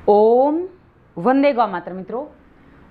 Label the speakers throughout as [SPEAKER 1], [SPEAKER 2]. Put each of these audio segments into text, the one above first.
[SPEAKER 1] ओम वंदे गौ मातरम। मित्रों,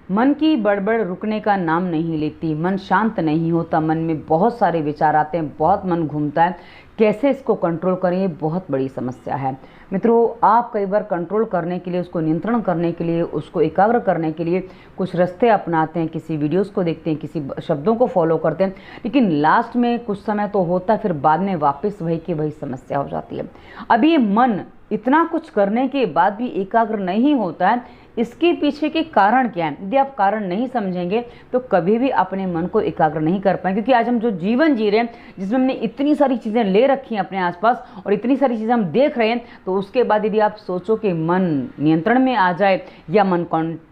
[SPEAKER 1] मन की बड़बड़ रुकने का नाम नहीं लेती। मन शांत नहीं होता, मन में बहुत सारे विचार आते हैं, बहुत मन घूमता है। कैसे इसको कंट्रोल करें, ये बहुत बड़ी समस्या है। मित्रों, आप कई बार कंट्रोल करने के लिए, उसको नियंत्रण करने के लिए, उसको एकाग्र करने के लिए कुछ रास्ते अपनाते हैं, किसी वीडियोस को देखते हैं, किसी शब्दों को फॉलो करते हैं, लेकिन लास्ट में कुछ समय तो होता है, फिर बाद में वापस वही की वही समस्या हो जाती है। अब ये मन इतना कुछ करने के बाद भी एकाग्र नहीं होता है, इसके पीछे के कारण क्या है? यदि आप कारण नहीं समझेंगे तो कभी भी अपने मन को एकाग्र नहीं कर पाएंगे। क्योंकि आज हम जो जीवन जी रहे हैं, जिसमें हमने इतनी सारी चीज़ें ले रखी हैं अपने आसपास और इतनी सारी चीज़ें हम देख रहे हैं, तो उसके बाद यदि आप सोचो कि मन नियंत्रण में आ जाए या मन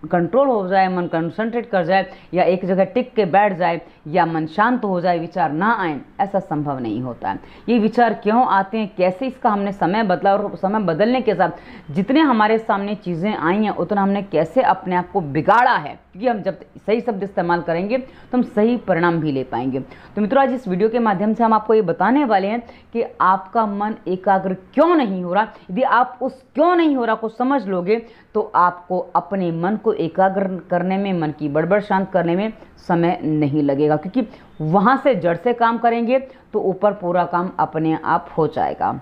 [SPEAKER 1] कंट्रोल हो जाए, मन कंसंट्रेट कर जाए या एक जगह टिक के बैठ जाए या मन शांत हो जाए, विचार ना आए, ऐसा संभव नहीं होता है। ये विचार क्यों आते हैं, कैसे इसका हमने समय बदला और समय बदलने के साथ जितने हमारे सामने चीज़ें आई हैं उतना हमने कैसे अपने आप को बिगाड़ा है। क्योंकि हम जब सही शब्द इस्तेमाल करेंगे तो हम सही परिणाम भी ले पाएंगे। तो मित्रों, आज इस वीडियो के माध्यम से हम आपको ये बताने वाले हैं कि आपका मन एकाग्र क्यों नहीं हो रहा। यदि आप उस क्यों नहीं हो रहा को समझ लोगे तो आपको अपने मन को एकाग्र करने में, मन की बड़बड़ शांत करने में समय नहीं लगेगा। क्योंकि वहाँ से जड़ से काम करेंगे तो ऊपर पूरा काम अपने आप हो जाएगा।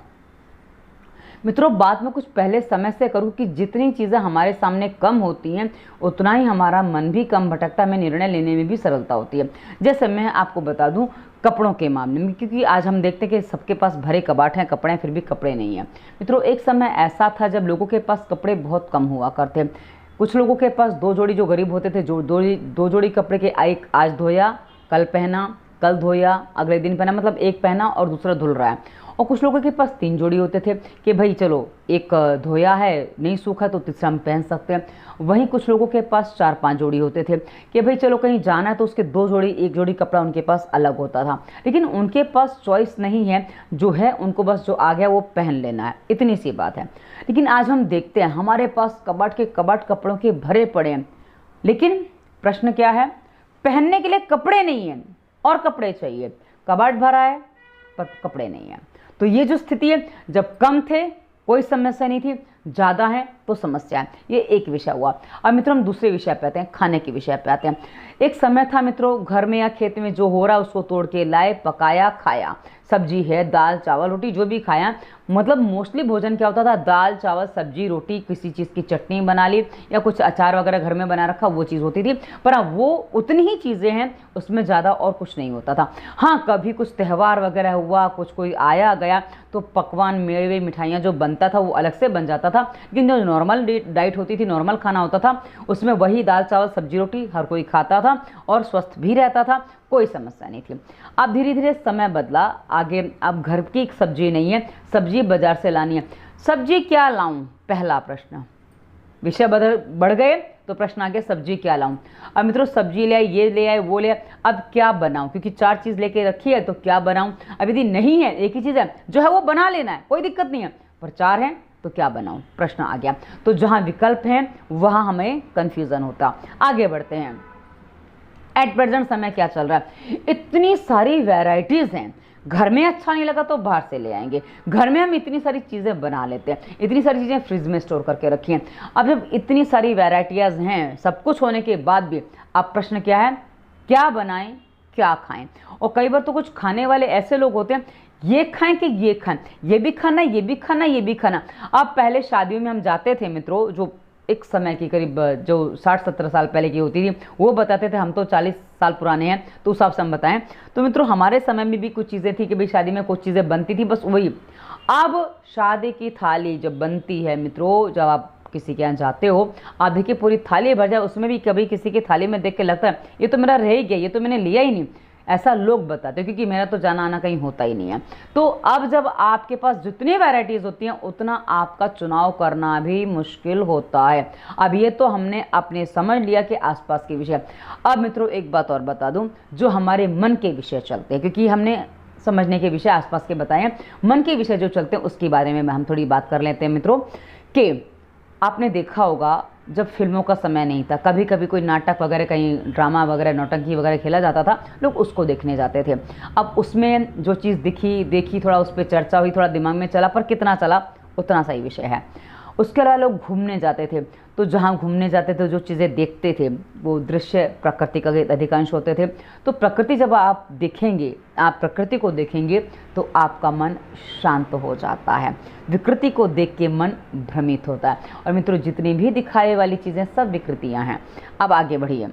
[SPEAKER 1] मित्रों, बात में कुछ पहले समय से करूँ कि जितनी चीज़ें हमारे सामने कम होती हैं उतना ही हमारा मन भी कम भटकता है, हमें निर्णय लेने में भी सरलता होती है। जैसे मैं आपको बता दूं कपड़ों के मामले में, क्योंकि आज हम देखते हैं कि सबके पास भरे कबाट हैं, कपड़े फिर भी कपड़े नहीं हैं। मित्रों, एक समय ऐसा था जब लोगों के पास कपड़े बहुत कम हुआ करते। कुछ लोगों के पास दो जोड़ी, जो गरीब होते थे, जो दो जोड़ी कपड़े के एक आज धोया, कल पहना, कल धोया, अगले दिन पहना, मतलब एक पहना और दूसरा धुल रहा है। और कुछ लोगों के पास 3 जोड़ी होते थे कि भाई चलो एक धोया है, नहीं सूखा तो तीसरा हम पहन सकते हैं। वहीं कुछ लोगों के पास 4-5 जोड़ी होते थे कि भाई चलो कहीं जाना है तो उसके 2 जोड़ी, 1 जोड़ी कपड़ा उनके पास अलग होता था। लेकिन उनके पास चॉइस नहीं है, जो है उनको बस जो आ गया वो पहन लेना है, इतनी सी बात है। लेकिन आज हम देखते हैं हमारे पास कबाट के कबाट कपड़ों के भरे पड़े हैं, लेकिन प्रश्न क्या है? पहनने के लिए कपड़े नहीं हैं और कपड़े चाहिए। कबाट भरा है पर कपड़े नहीं है। तो ये जो स्थिति है, जब कम थे कोई समस्या नहीं थी, ज़्यादा है तो समस्या है। ये एक विषय हुआ। अब मित्रों, हम दूसरे विषय पे आते हैं, खाने के विषय पे आते हैं। एक समय था मित्रों, घर में या खेत में जो हो रहा उसको तोड़ के लाए, पकाया, खाया। सब्जी है, दाल चावल रोटी जो भी खाया, मतलब मोस्टली भोजन क्या होता था? दाल चावल सब्जी रोटी, किसी चीज़ की चटनी बना ली या कुछ अचार वगैरह घर में बना रखा, वो चीज़ होती थी। पर अब वो उतनी ही चीज़ें हैं, उसमें ज़्यादा और कुछ नहीं होता था। हाँ, कभी कुछ त्यौहार वगैरह हुआ, कुछ कोई आया गया तो पकवान, मेवे, मिठाइयाँ जो बनता था वो अलग से बन जाता था। लेकिन जो नॉर्मल डाइट होती थी, नॉर्मल खाना होता था, उसमें वही दाल चावल सब्जी रोटी हर कोई खाता था और स्वस्थ भी रहता था, कोई समस्या नहीं थी। अब धीरे धीरे समय बदला आगे। अब घर की एक सब्जी नहीं है, सब्जी बाजार से लानी है। सब्जी क्या लाऊं? पहला प्रश्न। विषय बढ़ गए तो प्रश्न आ गया सब्जी क्या लाऊं। अब मित्रों, सब्जी ले आए, ये ले आए, वो ले आए, अब क्या बनाऊं? क्योंकि 4 चीज़ लेके रखी है तो क्या बनाऊं? अब यदि नहीं है, एक ही चीज़ है, जो है वो बना लेना है, कोई दिक्कत नहीं है, पर 4 है तो क्या बनाऊं? प्रश्न आ गया। तो जहां विकल्प हैं वहां हमें कंफ्यूजन होता। आगे बढ़ते हैं। एट प्रेजेंट समय क्या चल रहा है? इतनी सारी वैरायटीज हैं, घर में अच्छा नहीं लगा तो बाहर से ले आएंगे। घर में हम इतनी सारी चीज़ें बना लेते हैं, इतनी सारी चीज़ें फ्रिज में स्टोर करके रखी हैं। अब जब इतनी सारी वैरायटीज हैं, सब कुछ होने के बाद भी अब प्रश्न क्या है? क्या बनाएं, क्या खाएं? और कई बार तो कुछ खाने वाले ऐसे लोग होते हैं, ये खाएं कि ये खाएं, ये भी खाना, ये भी खाना, ये भी खाना। अब पहले शादियों में हम जाते थे मित्रों, जो एक समय की करीब जो 60-70 साल पहले की होती थी, वो बताते थे, हम तो 40 साल पुराने हैं तो उस हिसाब से हम बताएं। तो मित्रों, हमारे समय में भी कुछ चीज़ें थी कि भाई शादी में कुछ चीज़ें बनती थी, बस वही। अब शादी की थाली जब बनती है मित्रों, जब आप किसी के यहाँ जाते हो, आधे की पूरी थाली भर जाए, उसमें भी कभी किसी की थाली में देख के लगता है ये तो मेरा रह ही गया, ये तो मैंने लिया ही नहीं, ऐसा लोग बताते हैं। क्योंकि मेरा तो जाना आना कहीं होता ही नहीं है। तो अब जब आपके पास जितनी वैरायटीज़ होती हैं उतना आपका चुनाव करना भी मुश्किल होता है। अब ये तो हमने अपने समझ लिया कि आसपास के विषय। अब मित्रों, एक बात और बता दूं, जो हमारे मन के विषय चलते हैं, क्योंकि हमने समझने के विषय आसपास के बताए हैं, मन के विषय जो चलते हैं उसके बारे में हम थोड़ी बात कर लेते हैं मित्रों। कि आपने देखा होगा जब फिल्मों का समय नहीं था, कभी कभी कोई नाटक वगैरह, कहीं ड्रामा वगैरह, नौटंकी वगैरह खेला जाता था, लोग उसको देखने जाते थे। अब उसमें जो चीज़ देखी, थोड़ा उस पर चर्चा हुई, थोड़ा दिमाग में चला, पर कितना चला उतना सही विषय है। उसके अलावा लोग घूमने जाते थे, तो जहाँ घूमने जाते थे जो चीज़ें देखते थे वो दृश्य प्रकृति का अधिकांश होते थे। तो प्रकृति जब आप देखेंगे, आप प्रकृति को देखेंगे तो आपका मन शांत हो जाता है। विकृति को देख के मन भ्रमित होता है। और मित्रों, जितनी भी दिखाए वाली चीज़ें सब विकृतियाँ हैं। अब आगे बढ़िए।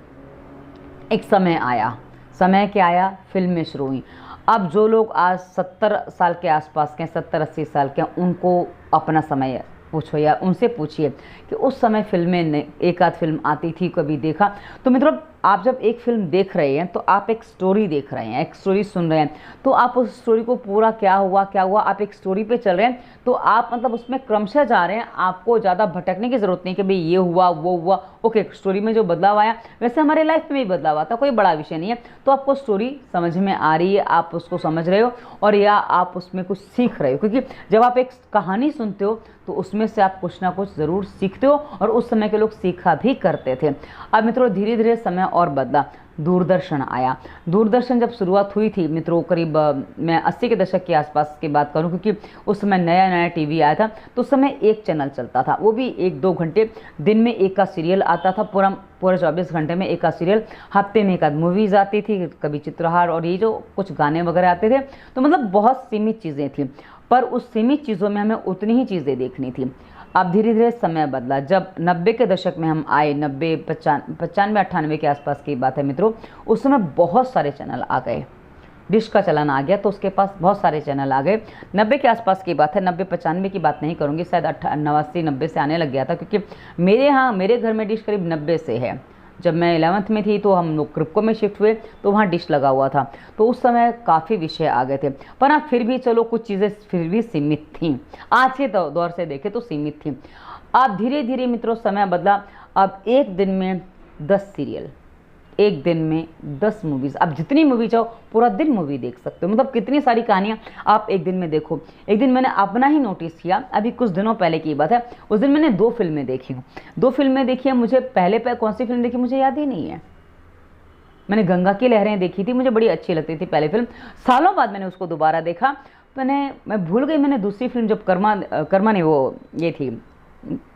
[SPEAKER 1] एक समय आया, समय क्या आया, फिल्में शुरू हुई। अब जो लोग आज 70 साल के आसपास के, 70-80 साल के, उनको अपना समय पूछो या उनसे पूछिए कि उस समय फिल्में एक आध फिल्म आती थी, कभी देखा। तो मित्रों, आप जब एक फिल्म देख रहे हैं तो आप एक स्टोरी देख रहे हैं, एक स्टोरी सुन रहे हैं, तो आप उस स्टोरी को पूरा क्या हुआ आप एक स्टोरी पे चल रहे हैं, तो आप मतलब उसमें क्रमशः जा रहे हैं। आपको ज़्यादा भटकने की ज़रूरत नहीं कि भाई ये हुआ वो हुआ। ओके, स्टोरी में जो बदलाव आया वैसे हमारे लाइफ में भी बदलाव आता, कोई बड़ा विषय नहीं है। तो आपको स्टोरी समझ में आ रही है, आप उसको समझ रहे हो और या आप उसमें कुछ सीख रहे हो, क्योंकि जब आप एक कहानी सुनते हो तो उसमें से आप कुछ ना कुछ ज़रूर सीखते हो, और उस समय के लोग सीखा भी करते थे। अब मित्रों, धीरे धीरे समय और बदला। दूरदर्शन आया। दूरदर्शन जब शुरुआत हुई थी मित्रों, करीब मैं 80 के दशक के आसपास की बात करूं, क्योंकि उस समय नया नया टीवी आया था, तो उस समय एक चैनल चलता था, वो भी 1-2 घंटे। दिन में एक का सीरियल आता था, पूरा 24 घंटे में एक का सीरियल। हफ्ते में एक आध मूवीज़ आती थी, कभी चित्रहार और ये जो कुछ गाने वगैरह आते थे। तो मतलब बहुत सीमित चीज़ें थी, पर उस सीमित चीज़ों में हमें उतनी ही चीज़ें देखनी थी। अब धीरे धीरे समय बदला। जब 90 के दशक में हम आए, 90, 95 के आसपास की बात है मित्रों, उस समय बहुत सारे चैनल आ गए, डिश का चलन आ गया, तो उसके पास बहुत सारे चैनल आ गए। 90 के आसपास की बात है, 90-95 की बात नहीं करूँगी, शायद 89-90 से आने लग गया था, क्योंकि मेरे घर में डिश करीब 90 से है। जब मैं 11th में थी तो हम लोग क्रिप्को में शिफ्ट हुए, तो वहाँ डिश लगा हुआ था, तो उस समय काफ़ी विषय आ गए थे। पर हाँ, फिर भी चलो कुछ चीज़ें फिर भी सीमित थीं, आज के दौर से देखें तो सीमित थीं। अब धीरे धीरे मित्रों समय बदला। अब एक दिन में 10 सीरियल, एक दिन में 10 मूवीज़, आप जितनी मूवी चाहो पूरा दिन मूवी देख सकते हो। मतलब कितनी सारी कहानियाँ आप एक दिन में देखो। एक दिन मैंने अपना ही नोटिस किया, अभी कुछ दिनों पहले की बात है, उस दिन मैंने 2 फिल्में देखी हूँ। 2 फिल्में देखी हैं, मुझे पहले कौन सी फिल्म देखी मुझे याद ही नहीं है। मैंने गंगा की लहरें देखी थी, मुझे बड़ी अच्छी लगती थी पहले फिल्म। सालों बाद मैंने उसको दोबारा देखा, मैं भूल गई मैंने दूसरी फिल्म जब कर्मा ने वो ये थी,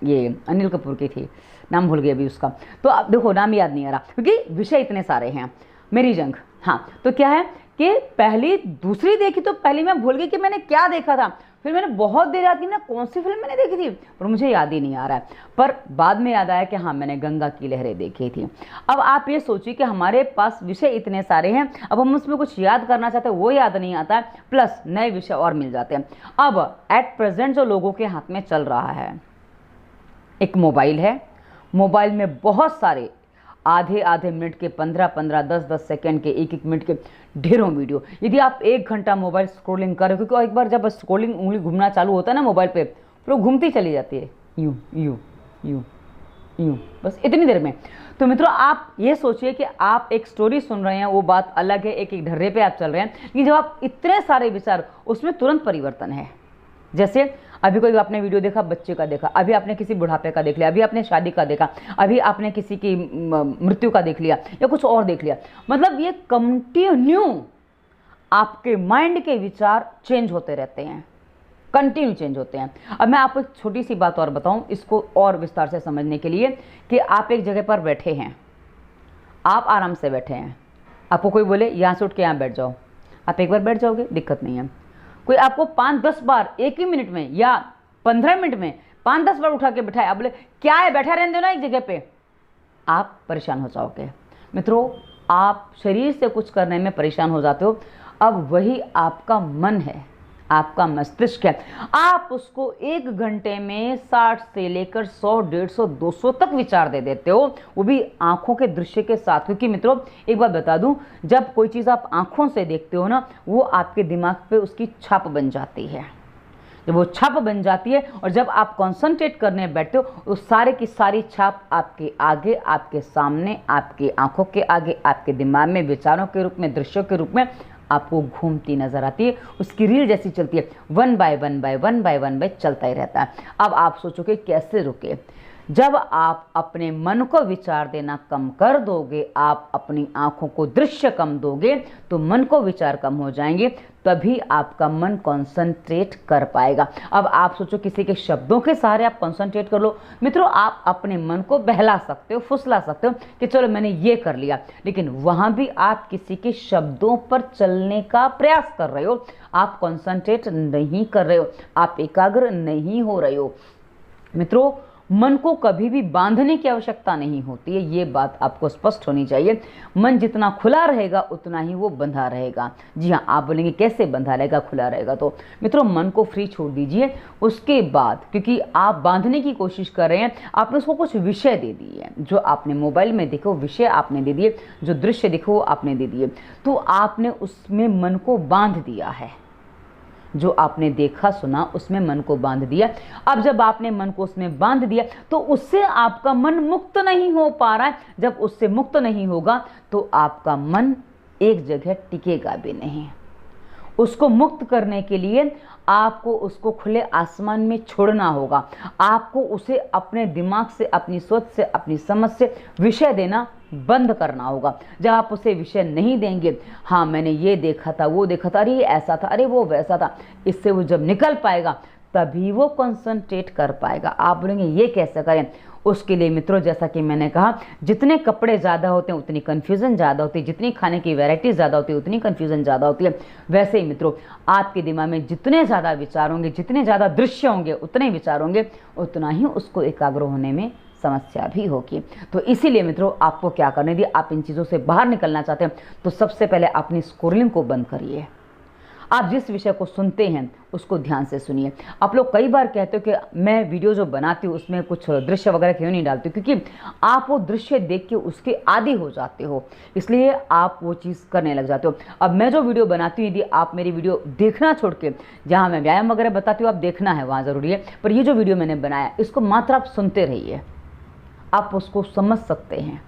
[SPEAKER 1] ये अनिल कपूर की थी, नाम भूल गई अभी उसका। तो अब देखो, नाम याद नहीं आ रहा क्योंकि विषय इतने सारे हैं। मेरी जंग, हाँ। तो क्या है कि पहली दूसरी देखी तो पहली मैं भूल गई कि मैंने क्या देखा था। फिर मैंने बहुत देर याद की ना कौन सी फिल्म मैंने देखी थी, पर मुझे याद ही नहीं आ रहा है। पर बाद में याद आया कि हाँ, मैंने गंगा की लहरें देखी थी। अब आप ये सोचिए कि हमारे पास विषय इतने सारे हैं, अब हम उसमें कुछ याद करना चाहते हैं वो याद नहीं आता है, प्लस नए विषय और मिल जाते हैं। अब एट प्रेजेंट जो लोगों के हाथ में चल रहा है, एक मोबाइल है। मोबाइल में बहुत सारे आधे मिनट के, 15-15, 10-10 सेकंड के, 1-1 मिनट के ढेरों वीडियो। यदि आप 1 घंटा मोबाइल स्क्रॉलिंग करें, क्योंकि एक बार जब स्क्रॉलिंग उंगली घूमना चालू होता है ना मोबाइल पे, फिर वो घूमती चली जाती है, यूं यूं यूं यूं, बस इतनी देर में। तो मित्रों, आप ये सोचिए कि आप एक स्टोरी सुन रहे हैं, वो बात अलग है, एक ढर्रे पे आप चल रहे हैं, लेकिन जब आप इतने सारे विचार, उसमें तुरंत परिवर्तन है। जैसे अभी कोई आपने वीडियो देखा, बच्चे का देखा, अभी आपने किसी बुढ़ापे का देख लिया, अभी आपने शादी का देखा, अभी आपने किसी की मृत्यु का देख लिया या कुछ और देख लिया। मतलब ये कंटिन्यू आपके माइंड के विचार चेंज होते रहते हैं, कंटिन्यू चेंज होते हैं। अब मैं आपको एक छोटी सी बात और बताऊं, इसको और विस्तार से समझने के लिए, कि आप एक जगह पर बैठे हैं, आप आराम से बैठे हैं, आपको कोई बोले यहाँ से उठ के यहाँ बैठ जाओ, आप एक बार बैठ जाओगे, दिक्कत नहीं है। कोई आपको 5-10 बार एक ही मिनट में या 15 मिनट में 5-10 बार उठा के बिठाए, आप बोले क्या है, बैठा रहने दो ना एक जगह पे, आप परेशान हो जाओगे। मित्रों, आप शरीर से कुछ करने में परेशान हो जाते हो। अब वही आपका मन है, आपका मस्तिष्क है, आप उसको 1 घंटे में 60 से लेकर 100, 150, 200 तक विचार दे देते हो, वो भी आंखों के दृश्य के साथ। क्योंकि मित्रों, एक बात बता दूं, जब कोई चीज़ आप आंखों से देखते हो ना, वो आपके दिमाग पे उसकी छाप बन जाती है। जब वो छाप बन जाती है और जब आप कॉन्सेंट्रेट करने बैठते हो, तो सारे की सारी छाप आपके आगे, आपके सामने, आपकी आंखों के आगे, आपके दिमाग में विचारों के रूप में, दृश्यों के रूप में आपको घूमती नजर आती है। उसकी रील जैसी चलती है, 1 बाय 1 चलता ही रहता है। अब आप सोचोगे कैसे रुके। जब आप अपने मन को विचार देना कम कर दोगे, आप अपनी आंखों को दृश्य कम दोगे, तो मन को विचार कम हो जाएंगे, तभी आपका मन कंसंट्रेट कर पाएगा। अब आप सोचो किसी के शब्दों के सहारे आप कंसंट्रेट कर लो। मित्रों, आप अपने मन को बहला सकते हो, फुसला सकते हो कि चलो मैंने ये कर लिया, लेकिन वहां भी आप किसी के शब्दों पर चलने का प्रयास कर रहे हो, आप कंसंट्रेट नहीं कर रहे हो, आप एकाग्र नहीं हो रहे हो। मित्रों, मन को कभी भी बांधने की आवश्यकता नहीं होती है, ये बात आपको स्पष्ट होनी चाहिए। मन जितना खुला रहेगा उतना ही वो बंधा रहेगा। जी हाँ, आप बोलेंगे कैसे बंधा रहेगा, खुला रहेगा? तो मित्रों, मन को फ्री छोड़ दीजिए। उसके बाद, क्योंकि आप बांधने की कोशिश कर रहे हैं, आपने उसको कुछ विषय दे दिए, जो आपने मोबाइल में देखो विषय आपने दे दिए, जो दृश्य देखो वो आपने दे दिए, तो आपने उसमें मन को बांध दिया है। जो आपने देखा सुना उसमें मन को बांध दिया। अब जब आपने मन को उसमें बांध दिया तो उससे आपका मन मुक्त नहीं हो पा रहा है। जब उससे मुक्त नहीं होगा तो आपका मन एक जगह टिकेगा भी नहीं। उसको मुक्त करने के लिए आपको उसको खुले आसमान में छोड़ना होगा। आपको उसे अपने दिमाग से, अपनी सोच से, अपनी समझ से विषय देना बंद करना होगा। जब आप उसे विषय नहीं देंगे, हाँ मैंने ये देखा था, वो देखा था, अरे ये ऐसा था, अरे वो वैसा था, इससे वो जब निकल पाएगा तभी वो कंसंट्रेट कर पाएगा। आप बोलेंगे ये कैसे करें? उसके लिए मित्रों, जैसा कि मैंने कहा, जितने कपड़े ज़्यादा होते हैं उतनी कन्फ्यूज़न ज़्यादा होती है, जितनी खाने की वैरायटी ज़्यादा होती है उतनी कन्फ्यूज़न ज़्यादा होती है। वैसे ही मित्रों, आपके दिमाग में जितने ज़्यादा विचार होंगे, जितने ज़्यादा दृश्य होंगे, उतने विचार होंगे, उतना ही उसको एकाग्र होने में समस्या भी होगी। तो इसीलिए मित्रों, आपको क्या करने दिए, आप इन चीज़ों से बाहर निकलना चाहते हैं तो सबसे पहले अपनी स्क्रोलिंग को बंद करिए। आप जिस विषय को सुनते हैं उसको ध्यान से सुनिए। आप लोग कई बार कहते हो कि मैं वीडियो जो बनाती हूँ उसमें कुछ दृश्य वगैरह क्यों नहीं डालती, क्योंकि आप वो दृश्य देख के उसके आदी हो जाते हो, इसलिए आप वो चीज़ करने लग जाते हो। अब मैं जो वीडियो बनाती हूँ, यदि आप मेरी वीडियो देखना छोड़ के, जहाँ मैं व्यायाम वगैरह बताती हूँ आप देखना है वहाँ ज़रूरी है, पर ये जो वीडियो मैंने बनाया इसको मात्र आप सुनते रहिए, आप उसको समझ सकते हैं।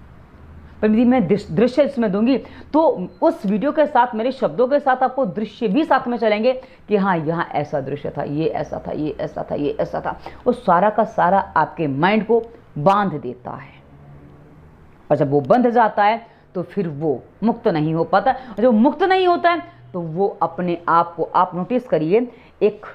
[SPEAKER 1] पर यदि मैं दृश्य इसमें दूंगी तो उस वीडियो के साथ, मेरे शब्दों के साथ आपको दृश्य भी साथ में चलेंगे कि हाँ यहाँ ऐसा दृश्य था, ये ऐसा था, ये ऐसा था, ये ऐसा था। वो सारा का सारा आपके माइंड को बांध देता है, और जब वो बंध जाता है तो फिर वो मुक्त नहीं हो पाता। और जब मुक्त नहीं होता है तो वो अपने आप को, आप नोटिस करिए, एक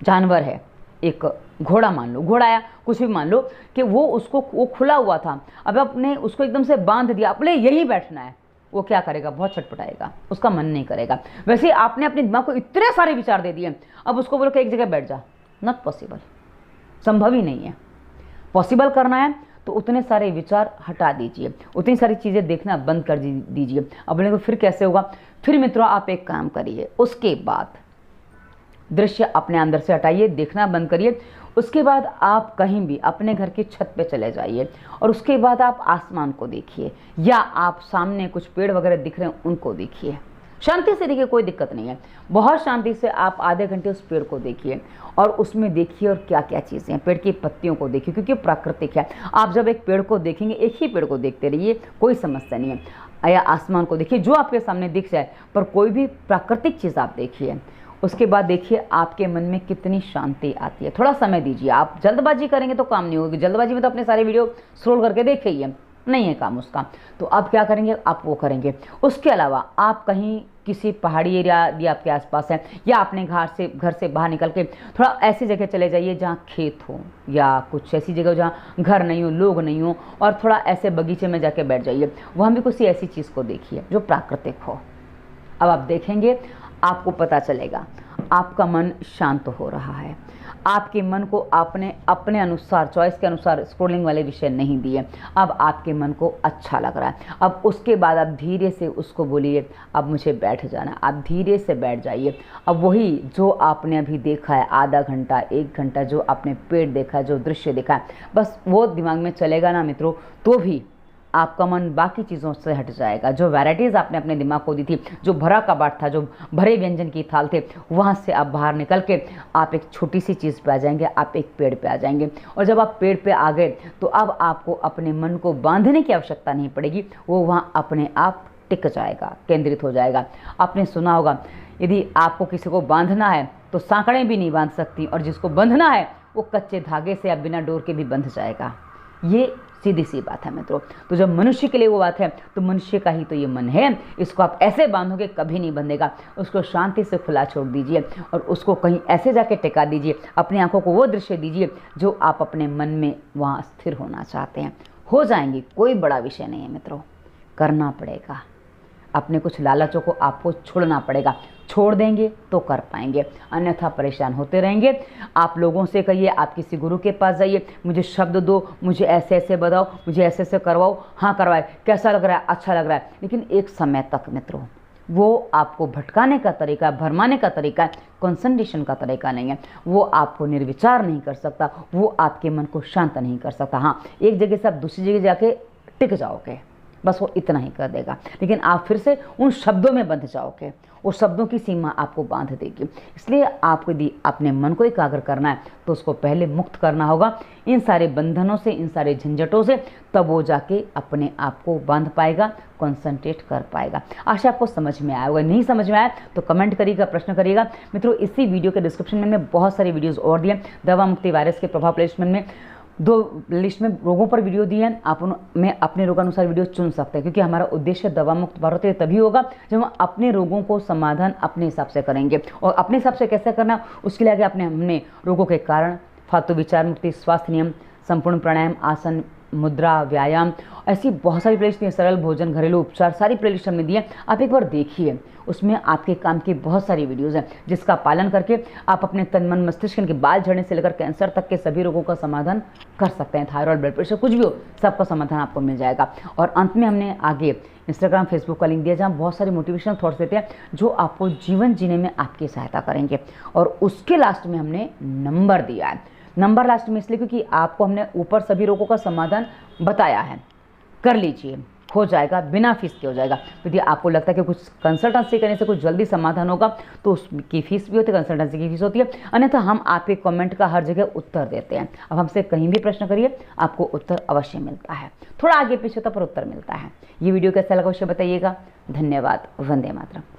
[SPEAKER 1] जानवर है, एक घोड़ा मान लो, घोड़ा या कुछ भी मान लो कि वो खुला हुआ था, अब आपने उसको एकदम से बांध दिया, अपने यही बैठना है, वो क्या करेगा? बहुत छटपटाएगा, उसका मन नहीं करेगा। वैसे ही आपने अपने दिमाग को इतने सारे विचार दे दिए, अब उसको बोलो कि एक जगह बैठ जा, नॉट पॉसिबल, संभव ही नहीं है। पॉसिबल करना है तो उतने सारे विचार हटा दीजिए, उतनी सारी चीज़ें देखना बंद कर दीजिए। अब बोलेंगे फिर कैसे होगा? फिर मित्रों आप एक काम करिए, उसके बाद दृश्य अपने अंदर से हटाइए, देखना बंद करिए। उसके बाद आप कहीं भी अपने घर की छत पे चले जाइए और उसके बाद आप आसमान को देखिए, या आप सामने कुछ पेड़ वगैरह दिख रहे हैं उनको देखिए। शांति से देखिए, कोई दिक्कत नहीं है, बहुत शांति से आप आधे घंटे उस पेड़ को देखिए और उसमें देखिए और क्या क्या चीज़ें हैं। पेड़ की पत्तियों को देखिए, क्योंकि प्राकृतिक है। आप जब एक पेड़ को देखेंगे, एक ही पेड़ को देखते रहिए, कोई समस्या नहीं है। या आसमान को देखिए, जो आपके सामने दिख जाए, पर कोई भी प्राकृतिक चीज़ आप देखिए। उसके बाद देखिए आपके मन में कितनी शांति आती है। थोड़ा समय दीजिए, आप जल्दबाजी करेंगे तो काम नहीं होगी। जल्दबाजी में तो अपने सारे वीडियो स्क्रॉल करके देखे ही है, नहीं है काम उसका। तो आप क्या करेंगे? आप वो करेंगे। उसके अलावा आप कहीं किसी पहाड़ी एरिया यदि आपके आसपास है, या अपने घर से बाहर निकल के थोड़ा ऐसी जगह चले जाइए जहाँ खेत हो, या कुछ ऐसी जगह जहाँ घर नहीं हो, लोग नहीं हो, और थोड़ा ऐसे बगीचे में जाके बैठ जाइए। वहाँ भी किसी ऐसी चीज़ को देखिए जो प्राकृतिक हो। अब आप देखेंगे, आपको पता चलेगा आपका मन शांत हो रहा है। आपके मन को आपने अपने अनुसार, चॉइस के अनुसार स्क्रोलिंग वाले विषय नहीं दिए। अब आपके मन को अच्छा लग रहा है। अब उसके बाद आप धीरे से उसको बोलिए अब मुझे बैठ जाना। आप धीरे से बैठ जाइए। अब वही जो आपने अभी देखा है, आधा घंटा, 1 घंटा, जो आपने पेड़ देखा है, जो दृश्य देखा है, बस वो दिमाग में चलेगा ना मित्रों, तो भी आपका मन बाकी चीज़ों से हट जाएगा। जो वैराइटीज़ आपने अपने दिमाग को दी थी, जो भरा कबाट था, जो भरे व्यंजन की थाल थे, वहाँ से आप बाहर निकल के आप एक छोटी सी चीज़ पे आ जाएंगे, आप एक पेड़ पे आ जाएंगे। और जब आप पेड़ पे आ गए तो अब आपको अपने मन को बांधने की आवश्यकता नहीं पड़ेगी, वो वहाँ अपने आप टिक जाएगा, केंद्रित हो जाएगा। आपने सुना होगा, यदि आपको किसी को बांधना है तो सांकड़ें भी नहीं बांध सकती, और जिसको बंधना है वो कच्चे धागे से या बिना डोर के भी बंध जाएगा। ये सीधी सी बात है मित्रों। तो जब मनुष्य के लिए वो बात है तो मनुष्य का ही तो ये मन है, इसको आप ऐसे बांधोगे कभी नहीं बंधेगा। उसको शांति से खुला छोड़ दीजिए और उसको कहीं ऐसे जाके टिका दीजिए, अपनी आंखों को वो दृश्य दीजिए जो आप अपने मन में वहाँ स्थिर होना चाहते हैं। हो जाएंगी, कोई बड़ा विषय नहीं है मित्रों। करना पड़ेगा, अपने कुछ लालचों को आपको छोड़ना पड़ेगा। छोड़ देंगे तो कर पाएंगे, अन्यथा परेशान होते रहेंगे। आप लोगों से कहिए, आप किसी गुरु के पास जाइए, मुझे शब्द दो, मुझे ऐसे ऐसे बताओ, मुझे ऐसे ऐसे करवाओ। हाँ करवाए, कैसा लग रहा है, अच्छा लग रहा है, लेकिन एक समय तक मित्रों वो आपको भटकाने का तरीका, भरमाने का तरीका है, कंसंट्रेशन का तरीका नहीं है। वो आपको निर्विचार नहीं कर सकता, वो आपके मन को शांत नहीं कर सकता। हाँ, एक जगह से आप दूसरी जगह जाके टिक जाओगे, बस वो इतना ही कर देगा, लेकिन आप फिर से उन शब्दों में बंध जाओगे, वो शब्दों की सीमा आपको बांध देगी। इसलिए आपको यदि अपने मन को एकाग्र करना है तो उसको पहले मुक्त करना होगा इन सारे बंधनों से, इन सारे झंझटों से, तब वो जाके अपने आप को बांध पाएगा, कंसंट्रेट कर पाएगा। आशा आपको समझ में आया होगा। नहीं समझ में आया तो कमेंट करिएगा, प्रश्न करिएगा। मित्रों, इसी वीडियो के डिस्क्रिप्शन में मैं बहुत सारी वीडियोज़ और दिए, दवा मुक्ति वायरस के प्रभाव प्लेसमेंट में 2 लिस्ट में रोगों पर वीडियो दी है। आप में अपने रोगानुसार वीडियो चुन सकते हैं, क्योंकि हमारा उद्देश्य दवा मुक्त भारत तभी होगा जब हम अपने रोगों को समाधान अपने हिसाब से करेंगे। और अपने हिसाब से कैसे करना, उसके लिए आगे हमने रोगों के कारण, फालतू विचार मुक्ति, स्वास्थ्य नियम, संपूर्ण प्राणायाम, आसन, मुद्रा, व्यायाम, ऐसी बहुत सारी प्लेलिस्ट है, सरल भोजन, घरेलू उपचार, सारी प्लेलिस्ट हमने दी है। आप एक बार देखिए, उसमें आपके काम की बहुत सारी वीडियोज़ हैं, जिसका पालन करके आप अपने तन मन मस्तिष्क के बाल झड़ने से लेकर कैंसर तक के सभी रोगों का समाधान कर सकते हैं। थायराइड, ब्लड प्रेशर, कुछ भी हो, सबका समाधान आपको मिल जाएगा। और अंत में हमने आगे इंस्टाग्राम, फेसबुक का लिंक दिया, जहाँ बहुत सारे मोटिवेशनल थॉट्स देते हैं जो आपको जीवन जीने में आपकी सहायता करेंगे। और उसके लास्ट में हमने नंबर दिया है। नंबर लास्ट में इसलिए क्योंकि आपको हमने ऊपर सभी रोगों का समाधान बताया है। कर लीजिए, हो जाएगा, बिना फीस के हो जाएगा। यदि आपको लगता है कि कुछ कंसल्टेंसी करने से कुछ जल्दी समाधान होगा तो उसकी फीस भी होती है, कंसल्टेंसी की फीस होती है। अन्यथा हम आपके कमेंट का हर जगह उत्तर देते हैं। अब हमसे कहीं भी प्रश्न करिए, आपको उत्तर अवश्य मिलता है। थोड़ा आगे पीछे होता पर उत्तर मिलता है। ये वीडियो कैसा लगा अवश्य बताइएगा। धन्यवाद। वंदे मातरम।